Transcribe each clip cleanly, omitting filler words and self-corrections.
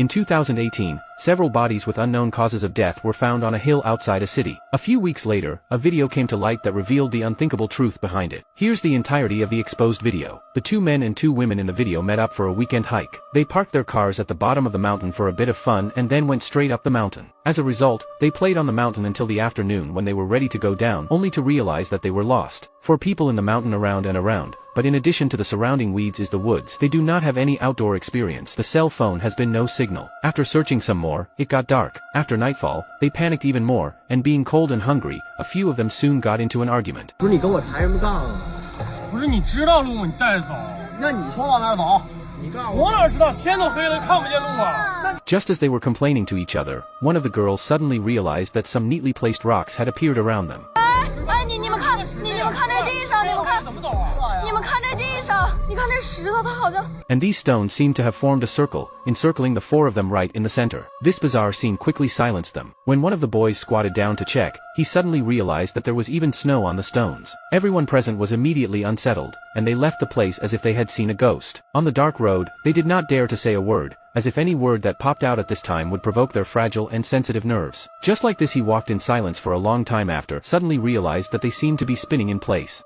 In 2018, several bodies with unknown causes of death were found on a hill outside a city. A few weeks later, a video came to light that revealed the unthinkable truth behind it. Here's the entirety of the exposed video. The 2 men and 2 women in the video met up for a weekend hike. They parked their cars at the bottom of the mountain for a bit of fun and then went straight up the mountain. As a result, they played on the mountain until the afternoon when they were ready to go down, only to realize that they were lost. 4 people in the mountain around and around, but in addition to the surrounding weeds is the woods. They do not have any outdoor experience. The cell phone has been no signal. After searching some more, it got dark. After nightfall, they panicked even more, and being cold and hungry, a few of them soon got into an argument. 不是你跟我抬什么杠啊？不是你知道路，你带着走。那你说往哪儿走？你告诉我。我哪知道，天都黑了，看不见路啊。Just as they were complaining to each other, one of the girls suddenly realized that some neatly placed rocks had appeared around them. 哎，你们看这地上，你们看，你们看这地上，你看这石头，它好像。And these stones seemed to have formed a circle, encircling the 4 of them right in the center. This bizarre scene quickly silenced them. When one of the boys squatted down to check, he suddenly realized that there was even snow on the stones. Everyone present was immediately unsettled, and they left the place as if they had seen a ghost. On the dark road, they did not dare to say a word, as if any word that popped out at this time would provoke their fragile and sensitive nerves. Just like this, he walked in silence for a long time after, suddenly realized that they seemed to be spinning in place.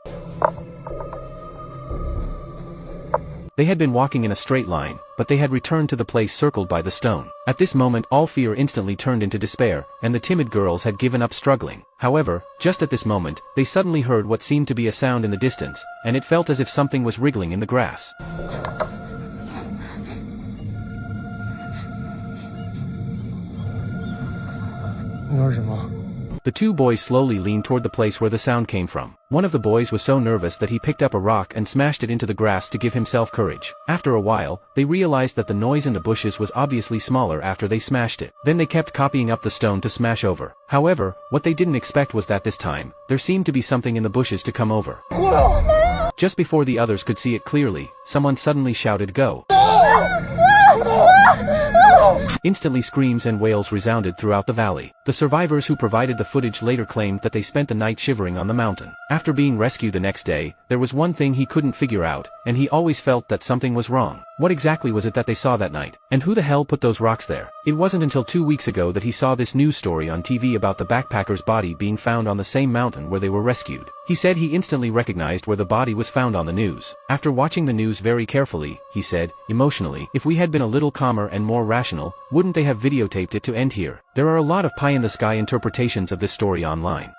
They had been walking in a straight line, but they had returned to the place circled by the stone. At this moment, all fear instantly turned into despair, and the timid girls had given up struggling. However, just at this moment, they suddenly heard what seemed to be a sound in the distance, and it felt as if something was wriggling in the grass. 你说什么？ The 2 boys slowly leaned toward the place where the sound came from. One of the boys was so nervous that he picked up a rock and smashed it into the grass to give himself courage. After a while, they realized that the noise in the bushes was obviously smaller after they smashed it. Then they kept copying up the stone to smash over. However, what they didn't expect was that this time, there seemed to be something in the bushes to come over. Just before the others could see it clearly, someone suddenly shouted, "Go!" Instantly, screams and wails resounded throughout the valley. The survivors who provided the footage later claimed that they spent the night shivering on the mountain. After being rescued the next day, there was one thing he couldn't figure out, and he always felt that something was wrong. What exactly was it that they saw that night? And who the hell put those rocks there? It wasn't until 2 weeks ago that he saw this news story on TV about the backpacker's body being found on the same mountain where they were rescued. He said he instantly recognized where the body was found on the news. After watching the news very carefully, he said, emotionally, if we had been a little calmer and more rational, wouldn't they have videotaped it to end here? There are a lot of pie-in-the-sky interpretations of this story online.